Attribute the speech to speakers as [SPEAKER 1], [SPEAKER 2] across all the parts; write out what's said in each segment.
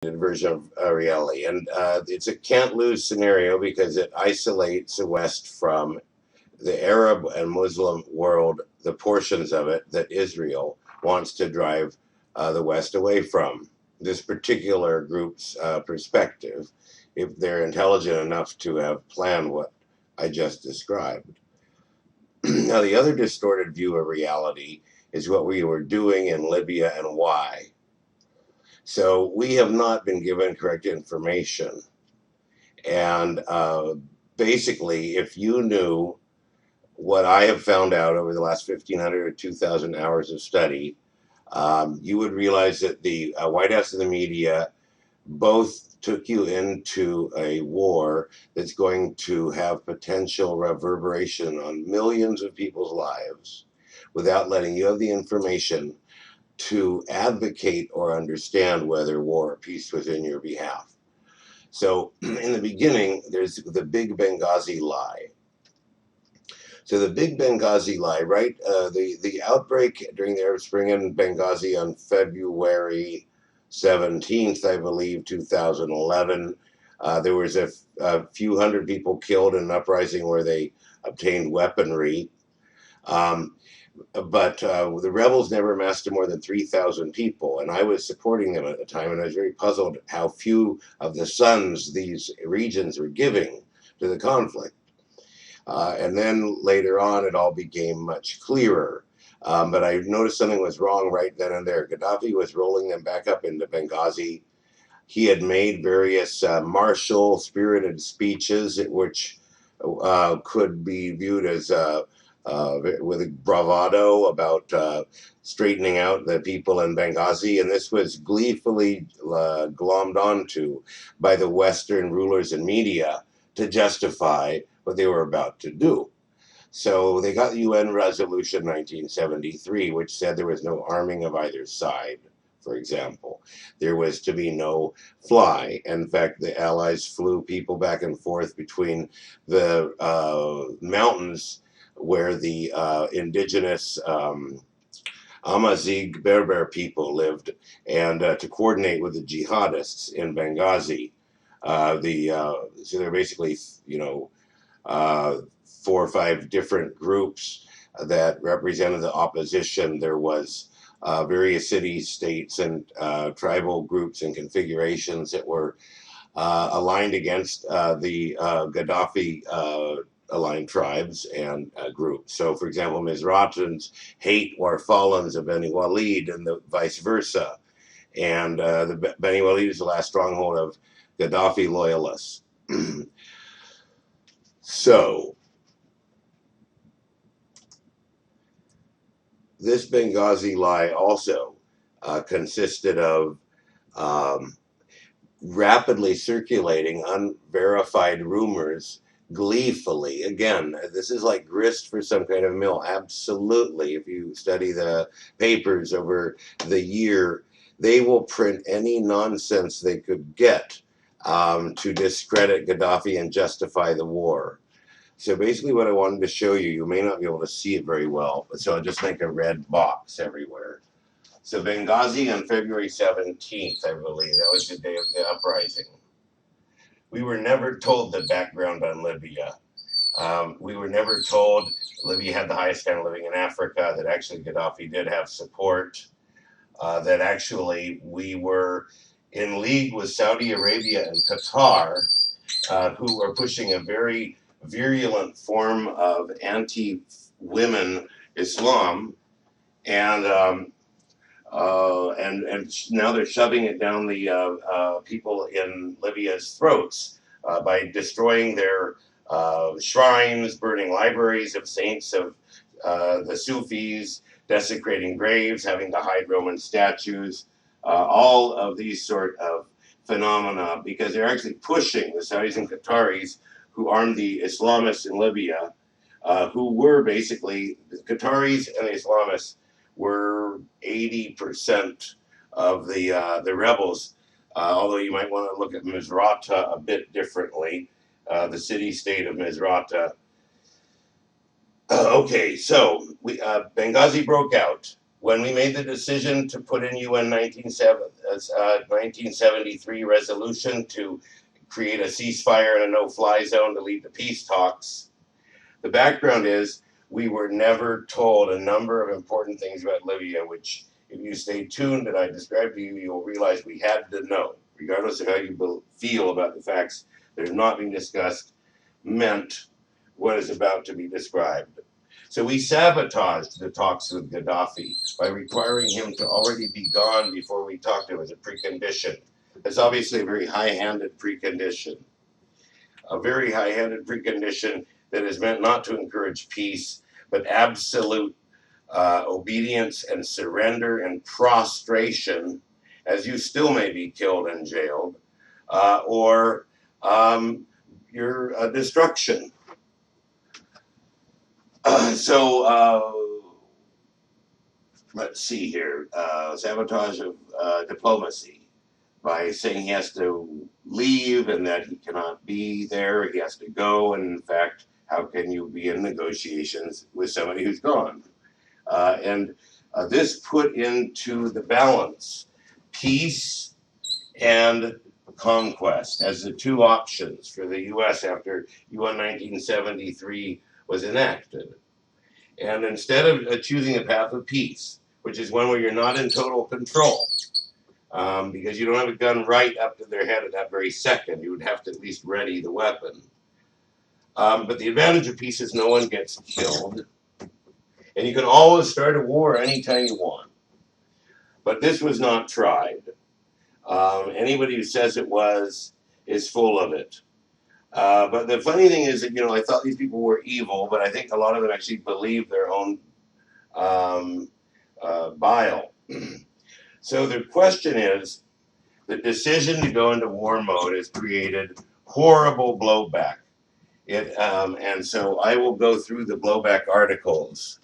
[SPEAKER 1] version of reality. And it's a can't-lose scenario because it isolates the West from the Arab and Muslim world, the portions of it that Israel wants to drive the West away from. This particular group's perspective, if they're intelligent enough to have planned what I just described. Now, the other distorted view of reality is what we were doing in Libya and why. So we have not been given correct information. And basically, if you knew what I have found out over the last 1,500 or 2,000 hours of study, you would realize that the White House and the media both took you into a war that's going to have potential reverberation on millions of people's lives without letting you have the information to advocate or understand whether war or peace was in your behalf. So in the beginning, there's the big Benghazi lie. So the big Benghazi lie, right? The outbreak during the Arab Spring in Benghazi on February 17th, I believe, 2011. There was a few hundred people killed in an uprising where they obtained weaponry. But the rebels never amassed more than 3,000 people, and I was supporting them at the time, and I was very puzzled how few of the sons these regions were giving to the conflict. And then later on, it all became much clearer. But I noticed something was wrong right then and there. Gaddafi was rolling them back up into Benghazi. He had made various martial, spirited speeches, which could be viewed as with bravado about straightening out the people in Benghazi. And this was gleefully glommed onto by the Western rulers and media to justify what they were about to do. So they got the UN Resolution 1973, which said there was no arming of either side, for example. There was to be no fly. In fact, the Allies flew people back and forth between the mountains where the indigenous Amazigh Berber people lived, and to coordinate with the jihadists in Benghazi. So they're basically, 4 or 5 different groups that represented the opposition. There was various cities, states, and tribal groups and configurations that were aligned against the Gaddafi aligned tribes and groups. So, for example, Mizratans hate Warfalans of Beni Walid and the vice versa. And the Beni Walid is the last stronghold of Gaddafi loyalists. So, this Benghazi lie also consisted of rapidly circulating unverified rumors gleefully. Again, this is like grist for some kind of mill. Absolutely. If you study the papers over the year, they will print any nonsense they could get to discredit Gaddafi and justify the war. So basically what I wanted to show you, you may not be able to see it very well, so I'll just make a red box everywhere. So Benghazi on February 17th, I believe, that was the day of the uprising. We were never told the background on Libya. We were never told Libya had the highest standard of living in Africa, that actually Gaddafi did have support, that actually we were in league with Saudi Arabia and Qatar, who were pushing a very virulent form of anti-women Islam, and now they're shoving it down the people in Libya's throats by destroying their shrines, burning libraries of saints of the Sufis, desecrating graves, having to hide Roman statues, all of these sort of phenomena, because they're actually pushing the Saudis and Qataris who armed the Islamists in Libya, who were basically, the Qataris and the Islamists were 80% of the rebels, although you might want to look at Misrata a bit differently, the city-state of Misrata. Okay, so Benghazi broke out. When we made the decision to put in UN 1973 resolution to create a ceasefire and a no-fly zone to lead to peace talks, the background is we were never told a number of important things about Libya, which, if you stay tuned and I describe to you, you'll realize we had to know, regardless of how you feel about the facts that are not being discussed, meant what is about to be described. So we sabotaged the talks with Gaddafi by requiring him to already be gone before we talked to him as a precondition. That's obviously a very high-handed precondition. A very high-handed precondition that is meant not to encourage peace, but absolute obedience and surrender and prostration, as you still may be killed and jailed, or your destruction. Let's see here. Sabotage of diplomacy by saying he has to leave and that he cannot be there, he has to go, and in fact, how can you be in negotiations with somebody who's gone? And this put into the balance peace and conquest as the two options for the U.S. after UN 1973 was enacted. And instead of choosing a path of peace, which is one where you're not in total control, because you don't have a gun right up to their head at that very second, you would have to at least ready the weapon. But the advantage of peace is no one gets killed, and you can always start a war anytime you want. But this was not tried. Anybody who says it was is full of it. But the funny thing is that, I thought these people were evil, but I think a lot of them actually believe their own bile. So the question is, the decision to go into war mode has created horrible blowback. And so I will go through the blowback articles.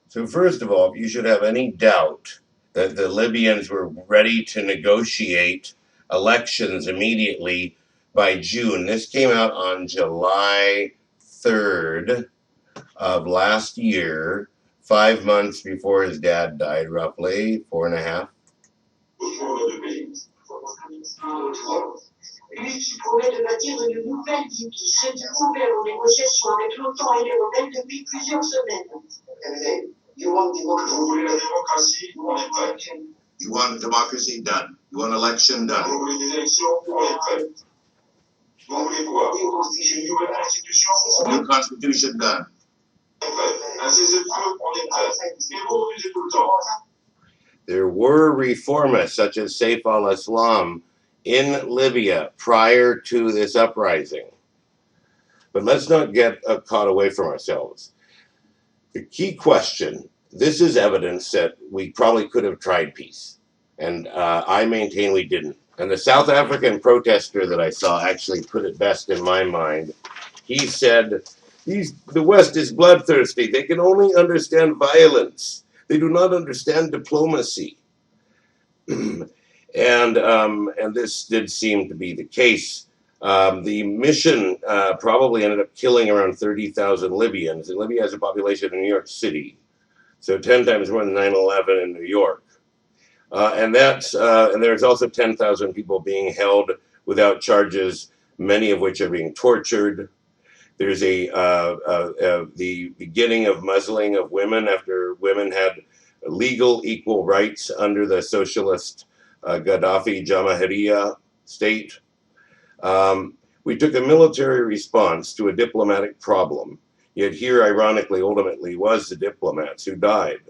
[SPEAKER 1] So first of all, if you should have any doubt that the Libyans were ready to negotiate elections immediately by June. This came out on July 3rd of last year, 5 months before his dad died, roughly, 4.5. Lui qui promet de bâtir une nouvelle Libye, se dit ouvert aux négociations avec l'OTAN et les rebelles depuis plusieurs semaines. You want democracy? On est prêt. You want democracy done. You want election done. Vous voulez des élections? On est prêt. Vous voulez quoi? Une nouvelle constitution? New constitution done. Un cessez-le-feu? On est prêt. Mais vous refusez tout le temps. There were reformists such as Saif al-Islam in Libya prior to this uprising. But let's not get caught away from ourselves. The key question, this is evidence that we probably could have tried peace. And I maintain we didn't. And the South African protester that I saw actually put it best in my mind. He said, the West is bloodthirsty. They can only understand violence. They do not understand diplomacy. And this did seem to be the case. The mission probably ended up killing around 30,000 Libyans, and Libya has a population in New York City, so 10 times more than 9/11 in New York. And there's also 10,000 people being held without charges, many of which are being tortured. There's the beginning of muzzling of women after women had legal equal rights under the socialist Gaddafi Jamahiriya state. We took a military response to a diplomatic problem, yet here, ironically, ultimately, was the diplomats who died.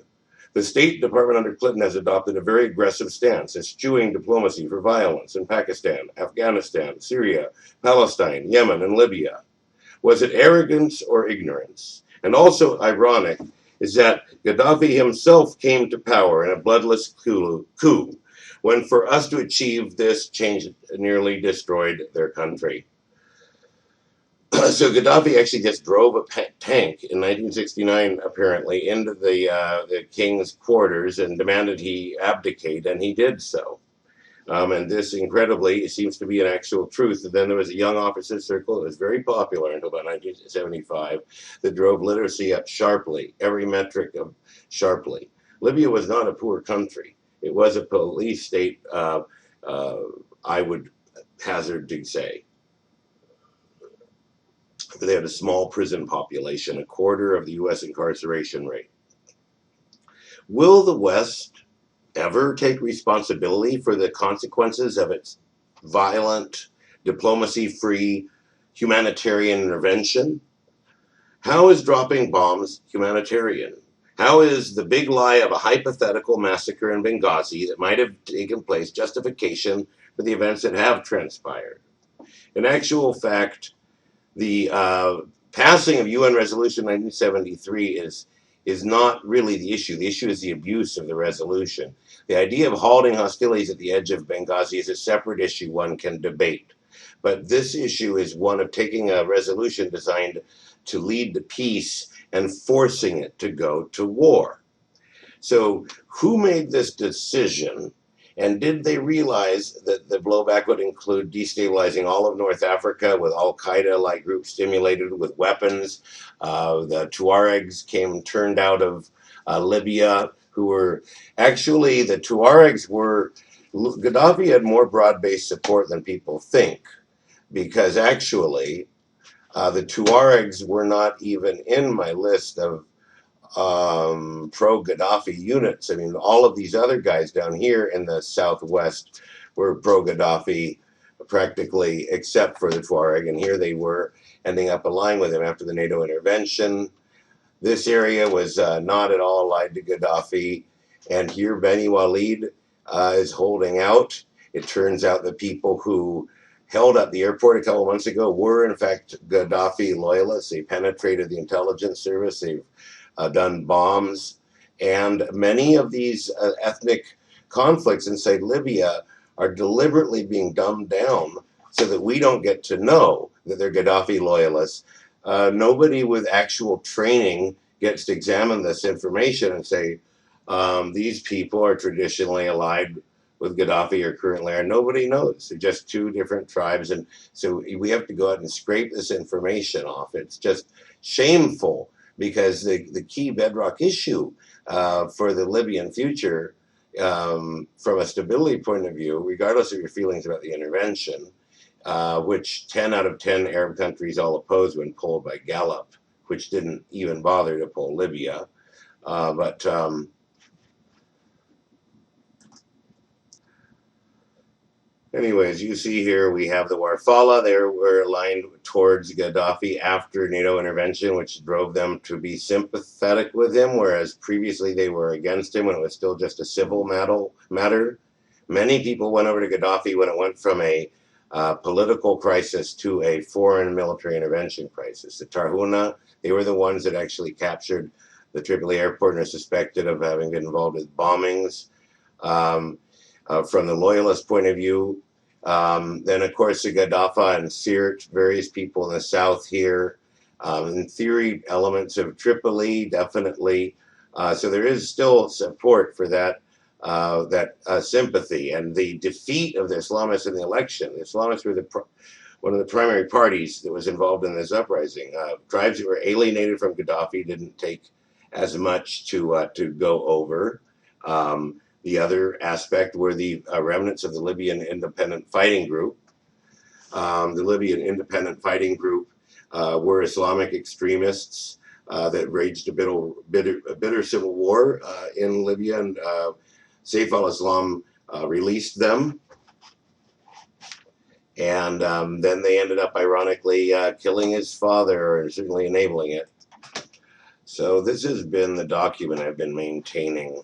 [SPEAKER 1] The State Department under Clinton has adopted a very aggressive stance, eschewing diplomacy for violence in Pakistan, Afghanistan, Syria, Palestine, Yemen, and Libya. Was it arrogance or ignorance? And also ironic is that Gaddafi himself came to power in a bloodless coup, when for us to achieve this change nearly destroyed their country. So Gaddafi actually just drove a tank in 1969, apparently, into the king's quarters and demanded he abdicate, and he did so. And this, incredibly, seems to be an actual truth. And then there was a young officers' circle that was very popular until about 1975 that drove literacy up sharply, every metric of sharply. Libya was not a poor country. It was a police state, uh, I would hazard to say. They had a small prison population, a quarter of the U.S. incarceration rate. Will the West ever take responsibility for the consequences of its violent, diplomacy free humanitarian intervention? How is dropping bombs humanitarian? How is the big lie of a hypothetical massacre in Benghazi that might have taken place justification for the events that have transpired? In actual fact, the passing of UN Resolution 1973 is not really the issue. The issue is the abuse of the resolution. The idea of halting hostilities at the edge of Benghazi is a separate issue one can debate. But this issue is one of taking a resolution designed to lead to peace and forcing it to go to war. So, who made this decision? And did they realize that the blowback would include destabilizing all of North Africa with Al Qaeda like groups stimulated with weapons? The Tuaregs turned out of Libya, who were actually, the Tuaregs were, Gaddafi had more broad based support than people think, because actually, the Tuaregs were not even in my list of pro Gaddafi units. I mean, all of these other guys down here in the southwest were pro Gaddafi practically, except for the Tuareg. And here they were ending up aligning with him after the NATO intervention. This area was not at all allied to Gaddafi. And here Beni Walid is holding out. It turns out the people who held up the airport a couple of months ago were, in fact, Gaddafi loyalists. They penetrated the intelligence service. They've done bombs. And many of these ethnic conflicts inside Libya are deliberately being dumbed down so that we don't get to know that they're Gaddafi loyalists. Nobody with actual training gets to examine this information and say, these people are traditionally allied with Gaddafi or currently are. Nobody knows. They're just two different tribes. And so we have to go out and scrape this information off. It's just shameful, because the key bedrock issue for the Libyan future, from a stability point of view, regardless of your feelings about the intervention, which 10 out of 10 Arab countries all opposed when polled by Gallup, which didn't even bother to poll Libya. But anyways, you see here we have the Warfala. They were aligned towards Gaddafi after NATO intervention, which drove them to be sympathetic with him, whereas previously they were against him when it was still just a civil matter. Many people went over to Gaddafi when it went from a political crisis to a foreign military intervention crisis. The Tarhuna, they were the ones that actually captured the Tripoli airport and are suspected of having been involved with bombings. From the loyalist point of view, then of course the Gaddafi and Sirte, various people in the south here, in theory, elements of Tripoli, definitely. So there is still support for that sympathy. And the defeat of the Islamists in the election, the Islamists were one of the primary parties that was involved in this uprising. Tribes that were alienated from Gaddafi didn't take as much to go over. The other aspect were the remnants of the Libyan Independent Fighting Group. The Libyan Independent Fighting Group were Islamic extremists that waged a bitter civil war in Libya, and Saif al-Islam released them. And then they ended up, ironically, killing his father, or certainly enabling it. So this has been the document I've been maintaining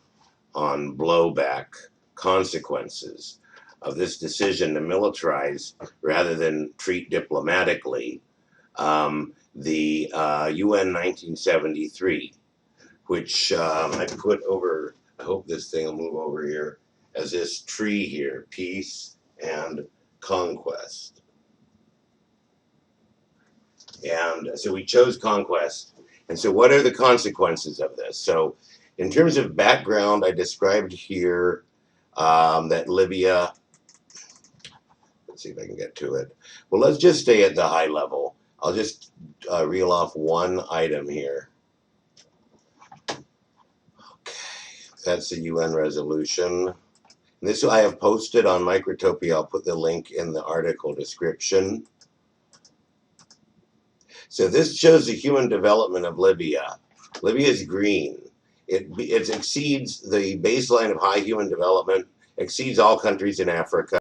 [SPEAKER 1] on blowback consequences of this decision to militarize rather than treat diplomatically the UN 1973, which I put over, I hope this thing will move over here, as this tree here, peace and conquest. And so we chose conquest. And so what are the consequences of this? So in terms of background, I described here that Libya Let's see if I can get to it. Well, let's just stay at the high level. I'll just reel off one item here. Okay, that's the UN resolution. This I have posted on Microtopia. I'll put the link in the article description. So this shows the human development of Libya. Libya is green. It exceeds the baseline of high human development, exceeds all countries in Africa.